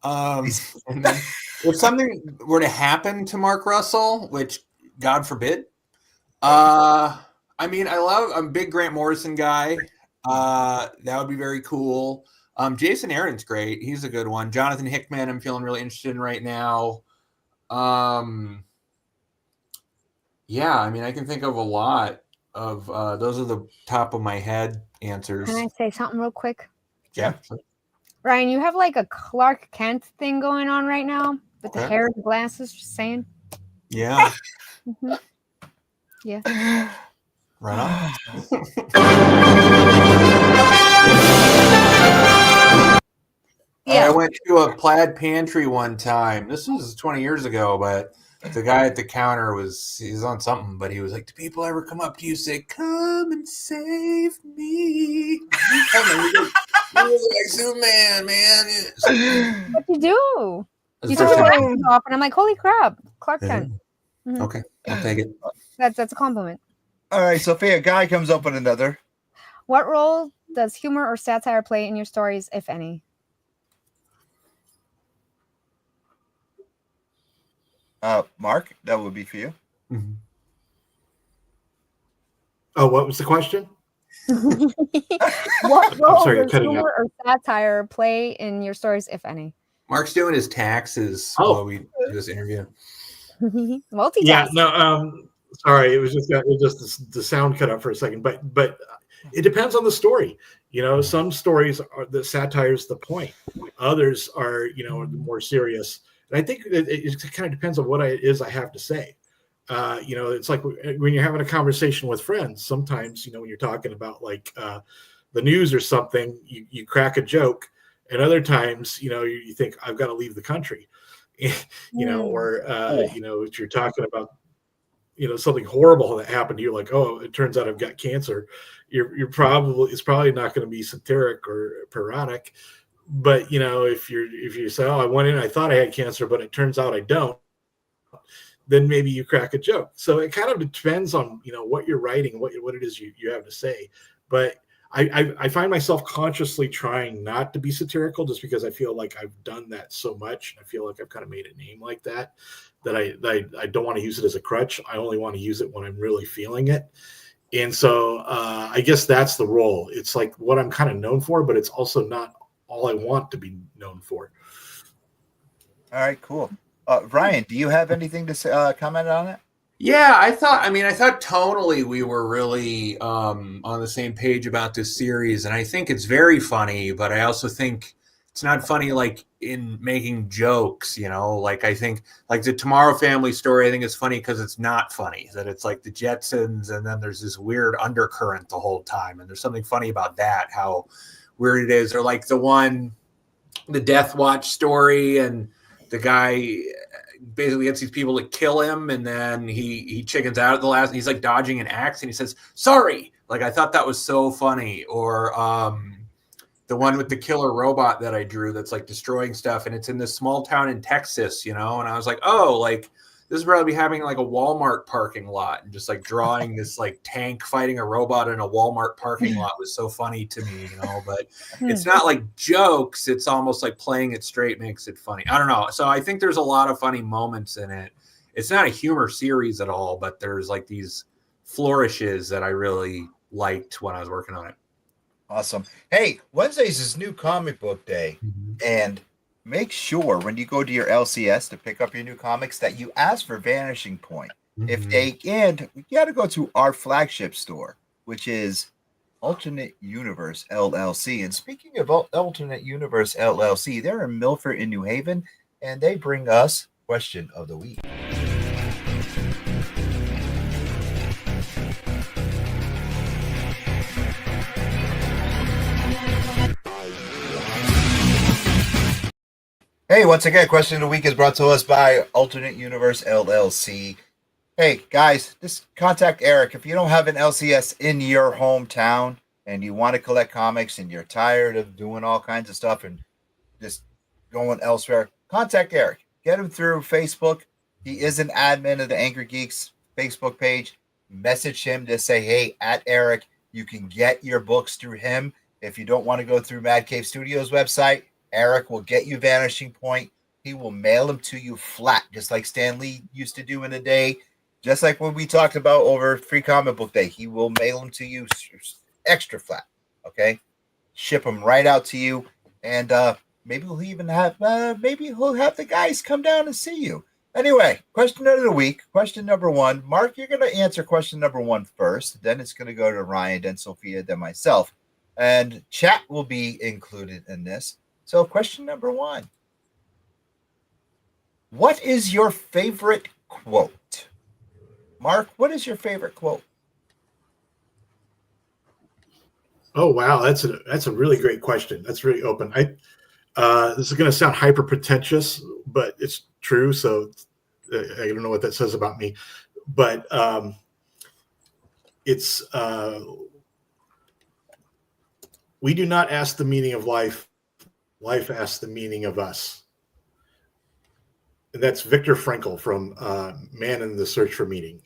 If something were to happen to Mark Russell, which God forbid, I mean, I'm a big Grant Morrison guy. That would be very cool. Jason Aaron's great. He's a good one. Jonathan Hickman, I'm feeling really interested in right now. Yeah, I mean, I can think of a lot of those are the top of my head answers. Can I say something real quick? Yeah. Ryan, you have like a Clark Kent thing going on right now with the hair and the glasses, just saying. Yeah. Yeah. Right on. Yeah. I went to a plaid pantry one time. This was 20 years ago, but the guy at the counter he's on something, but he was like, do people ever come up to you say, come and save me? He was like, Superman, man. What you do? That's You the took first your time. glasses off, and I'm like, holy crap, Clark Kent. Mhm. Okay, I'll take it. That's a compliment. All right, Sophia, guy comes up with another. What role does humor or satire play in your stories, if any? Mark, that would be for you. Mm-hmm. Oh, what was the question? What role sorry, you're does cutting humor or satire play in your stories, if any? Mark's doing his taxes Oh. while we do this interview. Multitask. Yeah, no, sorry, it was just the sound cut out for a second, but it depends on the story. You know, some stories are the satire's the point. Others are, you know, more serious. And I think it kind of depends on what it is I have to say. You know, it's like when you're having a conversation with friends, sometimes, you know, when you're talking about like the news or something, you crack a joke. And other times, you know, you think I've got to leave the country, you know, or, you know, if you're talking about, you know, something horrible that happened to you, like, oh, it turns out I've got cancer. It's probably not going to be satiric or parodic. But, you know, if you say, oh, I went in, I thought I had cancer, but it turns out I don't, then maybe you crack a joke. So it kind of depends on, you know, what you're writing, what it is you have to say. But I find myself consciously trying not to be satirical just because I feel like I've done that so much. I feel like I've kind of made a name like that I don't want to use it as a crutch. I only want to use it when I'm really feeling it. And so I guess that's the role. It's like what I'm kind of known for, but it's also not all I want to be known for. All right, cool. Ryan, do you have anything to say, comment on it? Yeah, I thought tonally we were really on the same page about this series, and I think it's very funny, but I also think it's not funny like in making jokes, you know, like I think like the Tomorrow Family story, I think is funny because it's not funny, that it's like the Jetsons and then there's this weird undercurrent the whole time, and there's something funny about that, how weird it is. Or like the Death Watch story, and the guy basically gets these people to kill him, and then he chickens out at the last, and he's like dodging an axe, and he says, sorry. Like, I thought that was so funny. Or the one with the killer robot that I drew that's like destroying stuff, and it's in this small town in Texas, you know, and I was like, oh, like this is probably having like a Walmart parking lot, and just like drawing this like tank fighting a robot in a Walmart parking lot was so funny to me, you know. But it's not like jokes, it's almost like playing it straight makes it funny. I don't know. So I think there's a lot of funny moments in it. It's not a humor series at all, but there's like these flourishes that I really liked when I was working on it. Awesome. Hey, Wednesdays is new comic book day, and make sure when you go to your LCS to pick up your new comics that you ask for Vanishing Point. If they and you got to go to our flagship store, which is Alternate Universe LLC. And speaking of Alternate Universe LLC, they're in Milford in New Haven, and they bring us Question of the Week. Hey, once again, Question of the Week is brought to us by Alternate Universe LLC. Hey, guys, just contact Eric. If you don't have an LCS in your hometown and you want to collect comics and you're tired of doing all kinds of stuff and just going elsewhere, contact Eric. Get him through Facebook. He is an admin of the Angry Geeks Facebook page. Message him to say, hey, at Eric, you can get your books through him. If you don't want to go through Mad Cave Studios website, Eric will get you Vanishing Point. He will mail them to you flat, just like Stan Lee used to do in a day. Just like when we talked about over Free Comic Book Day, he will mail them to you extra flat. Okay, ship them right out to you, and maybe he'll even have the guys come down and see you. Anyway, question of the week. Question number one. Mark, you're going to answer question number one first. Then it's going to go to Ryan, then Sophia, then myself, and chat will be included in this. So question number one, what is your favorite quote? Mark, what is your favorite quote? Oh wow, that's a really great question. That's really open. This is going to sound hyper pretentious, but it's true. So I don't know what that says about me, but it's we do not ask the meaning of life. Life asks the meaning of us. And that's Viktor Frankl from Man in the Search for Meaning.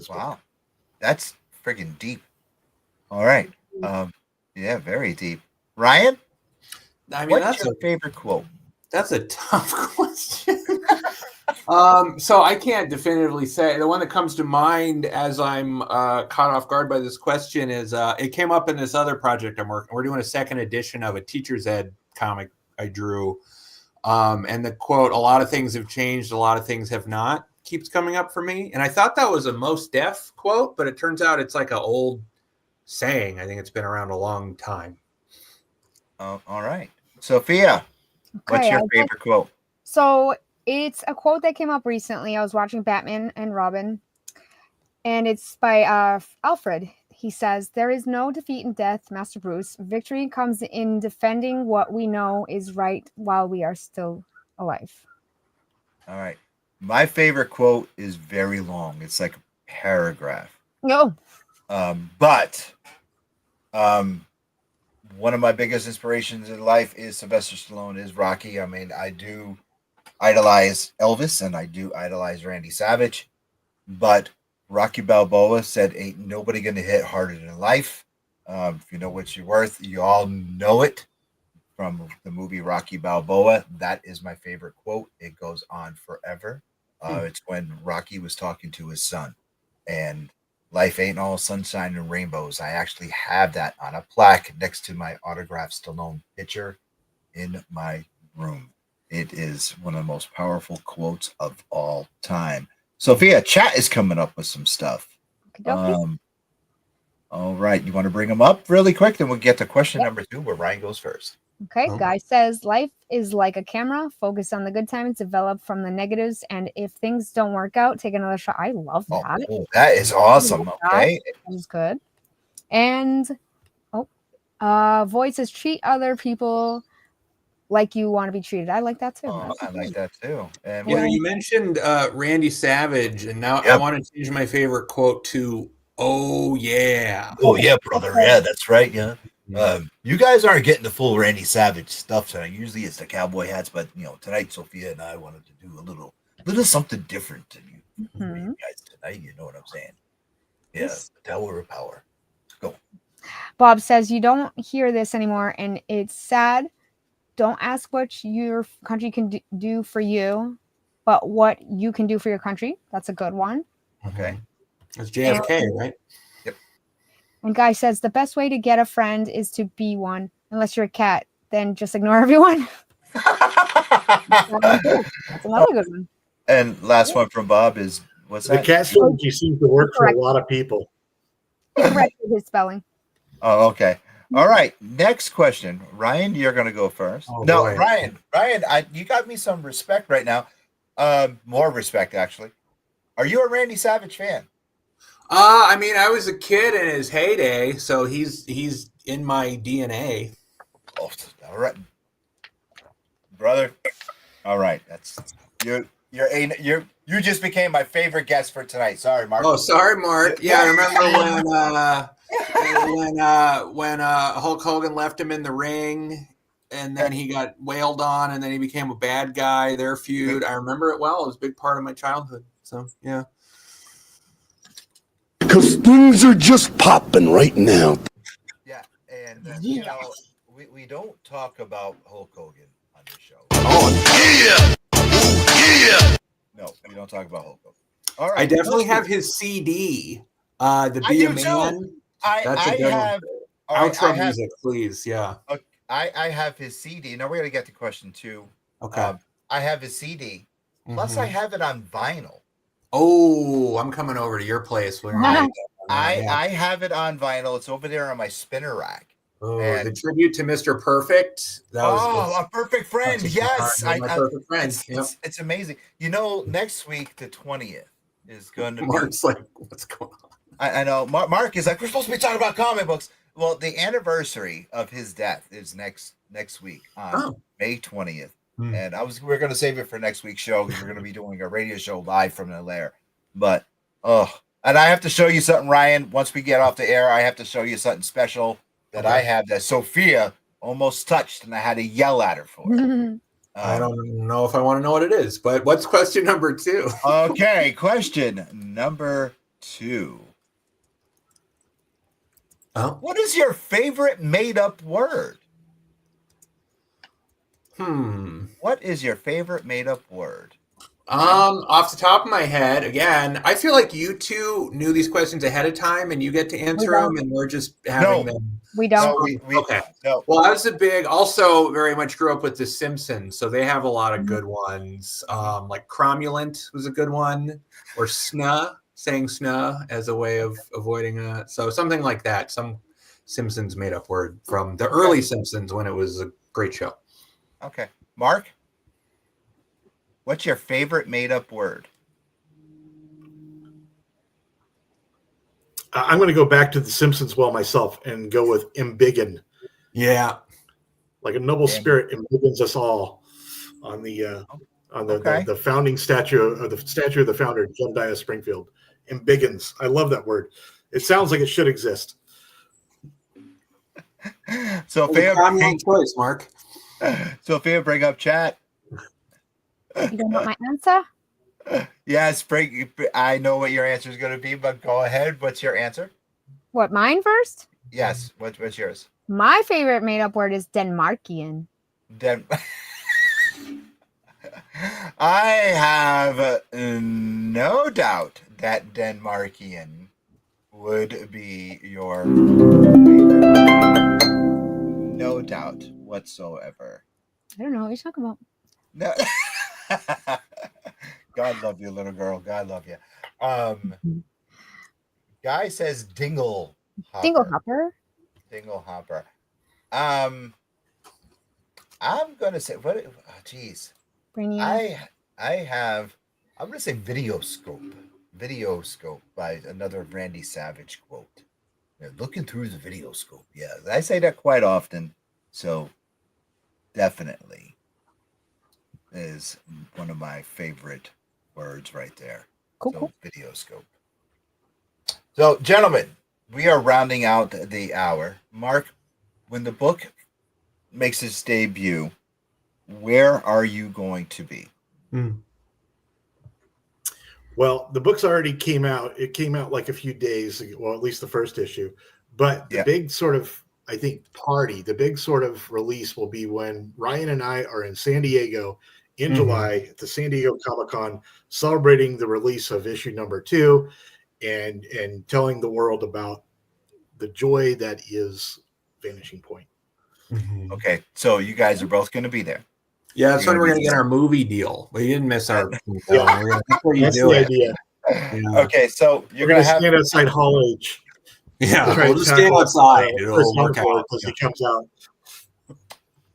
Wow, that's friggin' deep. All right. Yeah, very deep. Ryan, I mean, what's your favorite quote? That's a tough question. So I can't definitively say. The one that comes to mind as I'm caught off guard by this question is it came up in this other project I'm working. We're doing a second edition of a teacher's ed comic I drew. And the quote, "A lot of things have changed, a lot of things have not," keeps coming up for me. And I thought that was a Mos Def quote, but it turns out it's like an old saying. I think it's been around a long time. All right. Sophia, what's your favorite quote? So it's a quote that came up recently. I was watching Batman and Robin, and it's by Alfred. He says, "There is no defeat in death, Master Bruce. Victory comes in defending what we know is right while we are still alive." All right. My favorite quote is very long. It's like a paragraph. No. But one of my biggest inspirations in life is Sylvester Stallone, is Rocky. I mean, I do idolize Elvis and I do idolize Randy Savage, but Rocky Balboa said, "Ain't nobody gonna hit harder than life." If you know what you're worth, you all know it from the movie Rocky Balboa. That is my favorite quote. It goes on forever. It's when Rocky was talking to his son, and life ain't all sunshine and rainbows. I actually have that on a plaque next to my autographed Stallone picture in my room. It is one of the most powerful quotes of all time. Sophia, chat is coming up with some stuff. All right. You want to bring them up really quick? Then we'll get to question number 2, where Ryan goes first. Okay. Guy says, "Life is like a camera. Focus on the good times, develop from the negatives, and if things don't work out, take another shot." I love that. Oh, that is awesome. Okay. That was good. And Voice says, "Treat other people like you want to be treated." I like that too. I like that too. And You mentioned Randy Savage, and now I want to change my favorite quote to "Oh yeah." Oh yeah, brother. Yeah, that's right. Yeah. You guys aren't getting the full Randy Savage stuff tonight. Usually it's the cowboy hats, but tonight Sophia and I wanted to do a little something different to you guys tonight. You know what I'm saying? Yeah, the Tower of Power. Let's go. Bob says, "You don't hear this anymore, and it's sad. Don't ask what your country can do for you, but what you can do for your country." That's a good one. Okay. That's JFK, right? Yep. And Guy says, "The best way to get a friend is to be one. Unless you're a cat, then just ignore everyone." That's another good one. And last one from Bob is, what's The that? cat strategy seems to work for a lot of people. Corrected his spelling. Oh, okay. All right. Next question. Ryan, you're going to go first. Oh, no, boy. Ryan, you got me some respect right now. More respect, actually. Are you a Randy Savage fan? I mean, I was a kid in his heyday, so he's in my DNA. Oh, all right, brother. All right, that's you just became my favorite guest for tonight. Sorry, Mark. Oh, sorry, Mark. Yeah, I remember when Hulk Hogan left him in the ring, and then he got wailed on, and then he became a bad guy. Their feud, I remember it well. It was a big part of my childhood. So yeah. Because things are just popping right now. Yeah, and we don't talk about Hulk Hogan on this show. Oh, yeah! No, we don't talk about Hulk Hogan. All right, I definitely have his CD. The Be a Man. That's a good one. Outro music, please. Yeah. I have his CD. Now we're gonna get to question 2. Okay. I have his CD. Plus, I have it on vinyl. Oh, I'm coming over to your place. I have it on vinyl. It's over there on my spinner rack. Oh, the tribute to Mr. Perfect. A perfect friend. Yes, my perfect friend. It's amazing. Next week, the 20th, is going to be. Mark's like, what's going on? I know. Mark is like, we're supposed to be talking about comic books. Well, the anniversary of his death is next week on May 20th. And we're going to save it for next week's show because we're going to be doing a radio show live from the lair. But, and I have to show you something, Ryan. Once we get off the air, I have to show you something special that I have that Sophia almost touched, and I had to yell at her for it. I don't know if I want to know what it is, but what's question number 2? Okay, question number 2. What is your favorite made-up word? What is your favorite made-up word? Off the top of my head, again, I feel like you two knew these questions ahead of time, and you get to answer them, and we're just having them. We don't. Okay. No. Well, I was also very much grew up with The Simpsons, so they have a lot of good ones. Like cromulent was a good one, or snuh, saying snuh as a way of avoiding so something like that. Some Simpsons made up word from the early Simpsons when it was a great show. Okay. Mark, what's your favorite made up word? I'm going to go back to The Simpsons myself and go with embiggen. Yeah. Like a noble spirit embiggens us all on the founding statue of the founder, Jedediah Springfield. Embiggens. I love that word. It sounds like it should exist. Sophia, choice, Mark. Sophia, bring up chat. You don't want my answer? Yes, I know what your answer is going to be, but go ahead. What's your answer? What, mine first? Yes. What's yours? My favorite made-up word is Denmarkian. I have no doubt that Denmarkian would be your favorite. No doubt whatsoever. I don't know what you're talking about. No. God love you, little girl. God love you. Guy says dingle hopper. Dingle hopper? Dingle hopper. I'm gonna say what? Geez. I'm gonna say video scope by another Randy Savage quote. They're looking through the video scope. Yeah, I say that quite often. So definitely is one of my favorite words right there. Cool. Video scope. So, gentlemen, we are rounding out the hour. Mark, when the book makes its debut, where are you going to be? Well, the book's already came out. It came out like a few days ago, well, at least the first issue. But the big sort of, I think, the big sort of release will be when Ryan and I are in San Diego in July at the San Diego Comic-Con, celebrating the release of issue number 2 and telling the world about the joy that is Vanishing Point. Okay, so you guys are both going to be there. Yeah, that's when we're going to get our movie deal. We didn't miss our. That's where you That's do the it. idea. Yeah. Okay, so you're going to have stand outside Hall H. Yeah, we'll just stand outside. It'll work out. As he comes out.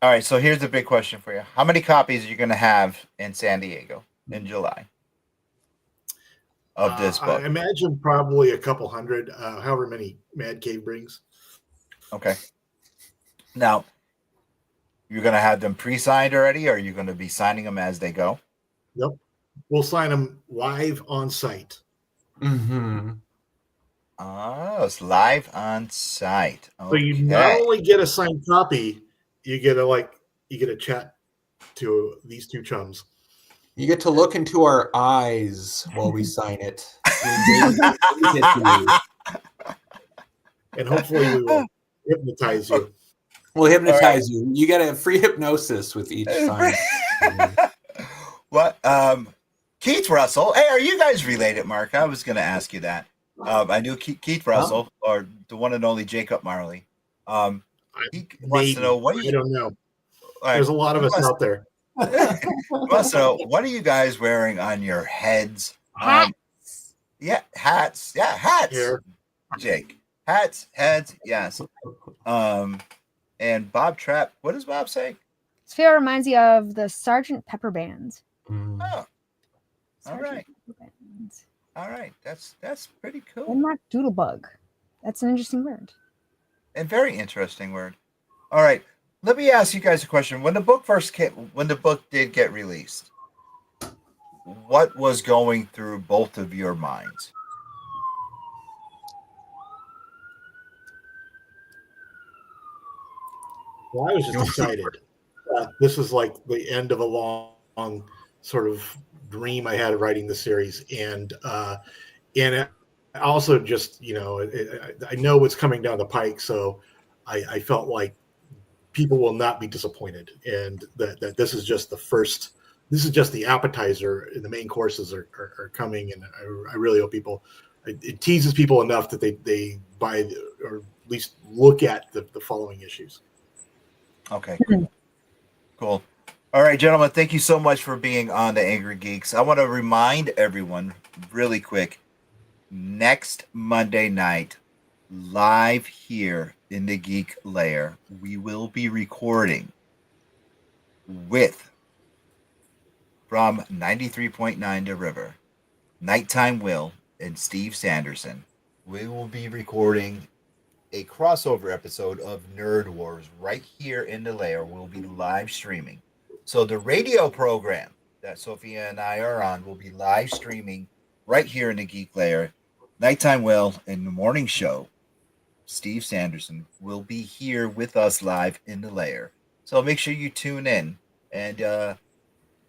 All right, so here's the big question for you. How many copies are you going to have in San Diego in July of this book? I imagine probably a couple hundred, however many Mad Cave brings. Okay. Now, you're going to have them pre-signed already, or are you going to be signing them as they go? Yep. We'll sign them live on site. Oh, it's live on site. Okay. So you not only get a signed copy, you get a chat to these two chums. You get to look into our eyes while we sign it. And hopefully we will hypnotize you. We'll hypnotize you. You get a free hypnosis with each sign. What? Keith Russell. Hey, are you guys related, Mark? I was going to ask you that. I knew Keith Russell, or the one and only Jacob Marley. He wants to know what I don't know. There's a lot of us out there. Wants to know, what are you guys wearing on your heads? Hats. Hats. Yeah, hats. Here. Jake. Hats, heads, yes. And Bob Trapp. What does Bob say? This feel reminds you of the Sergeant Pepper Band. Oh. All right. All right. That's pretty cool. Denmark doodlebug. That's an interesting word. And very interesting word. All right. Let me ask you guys a question. When the book did get released, what was going through both of your minds? Well, I was just excited. This was like the end of a long sort of dream I had of writing the series, and also just I know what's coming down the pike, so I felt like people will not be disappointed, and that this is just the first. This is just the appetizer, and the main courses are coming, and I really hope people. It teases people enough that they buy or at least look at the following issues. Okay, cool. All right, gentlemen, thank you so much for being on the Angry Geeks. I want to remind everyone really quick, next Monday night, live here in the Geek Lair, we will be recording from 93.9 The River, Nighttime Will and Steve Sanderson. We will be recording a crossover episode of Nerd Wars right here in the lair. We'll be live streaming. So the radio program that Sophia and I are on will be live streaming right here in the Geek Lair. Nighttime Will and the morning show, Steve Sanderson, will be here with us live in the lair. So make sure you tune in. And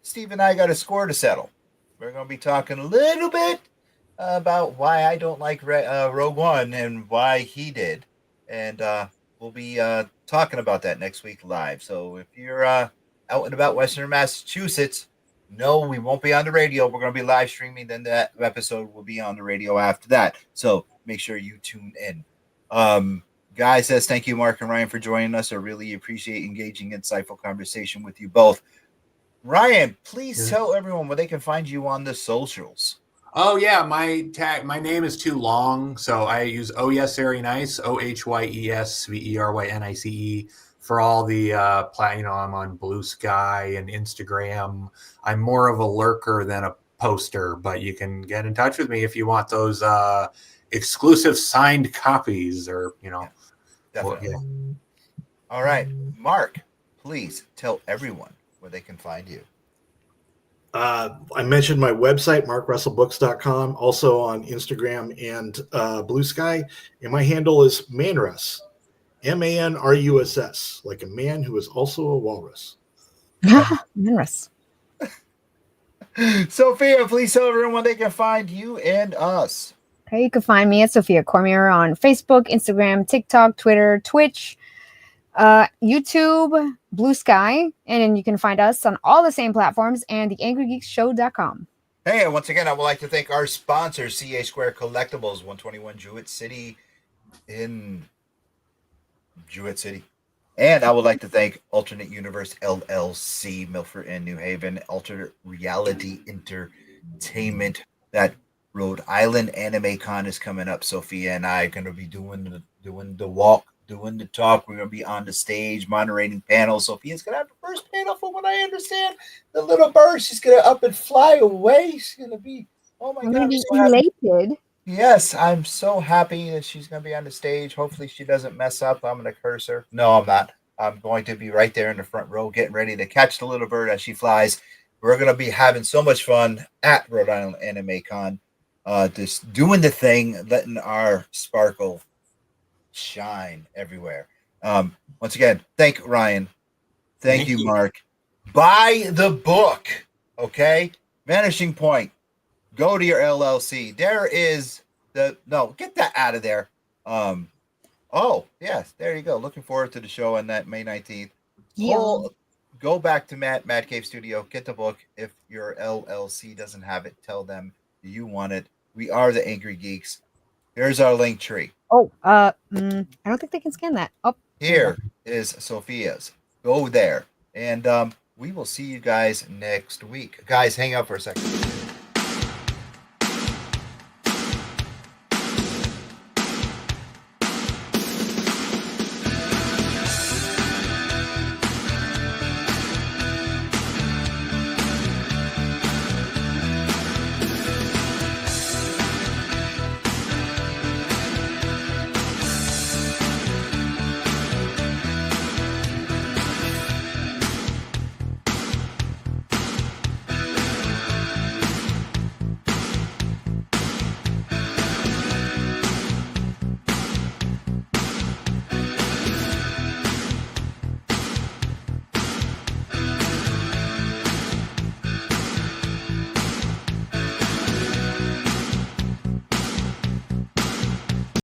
Steve and I got a score to settle. We're going to be talking a little bit about why I don't like Rogue One and why he did. And we'll be talking about that next week live. So if you're out and about Western Massachusetts, no, we won't be on the radio. We're going to be live streaming. Then that episode will be on the radio after that. So make sure you tune in. Guy says, thank you, Mark and Ryan, for joining us. I really appreciate engaging insightful conversation with you both. Ryan, please tell everyone where they can find you on the socials. Oh yeah, my name is too long, so I use Oh Yes Very Nice, OHYESVERYNICE for all the I'm on Blue Sky and Instagram. I'm more of a lurker than a poster, but you can get in touch with me if you want those exclusive signed copies, or Definitely. All right, Mark, please tell everyone where they can find you. I mentioned my website, markrussellbooks.com, also on Instagram and Blue Sky. And my handle is Manruss, MANRUSS, like a man who is also a walrus. Manruss. Sophia, please tell everyone they can find you and us. Okay, you can find me at Sophia Cormier on Facebook, Instagram, TikTok, Twitter, Twitch, YouTube, Blue Sky, and then you can find us on all the same platforms and the ANGRYGEEKSSHOW.com. Hey, and once again, I would like to thank our sponsor, CA Square Collectibles, 121 Jewett City in Jewett City. And I would like to thank Alternate Universe LLC, Milford and New Haven, Alternate Reality Entertainment. That Rhode Island Anime Con is coming up. Sophia and I are going to be doing the walk, doing the talk. We're going to be on the stage, moderating panels. Sophia's going to have the first panel, from what I understand. The little bird, she's going to up and fly away. She's going to be, oh my God. Be elated. Yes, I'm so happy that she's going to be on the stage. Hopefully she doesn't mess up. I'm going to curse her. No, I'm not. I'm going to be right there in the front row, getting ready to catch the little bird as she flies. We're going to be having so much fun at Rhode Island Anime Con. Just doing the thing, letting our sparkle shine everywhere. Once again, thank Ryan. Thank you, Mark. Buy the book, okay? Vanishing Point. Go to your LLC. There is get that out of there. Oh, yes, there you go. Looking forward to the show on that May 19th. Yeah. Go back to Mad Cave Studio. Get the book. If your LLC doesn't have it, tell them you want it. We are the Angry Geeks. Here's our link tree. Oh, I don't think they can scan that. Oh, here is Sophia's. Go there. And we will see you guys next week. Guys, hang out for a second.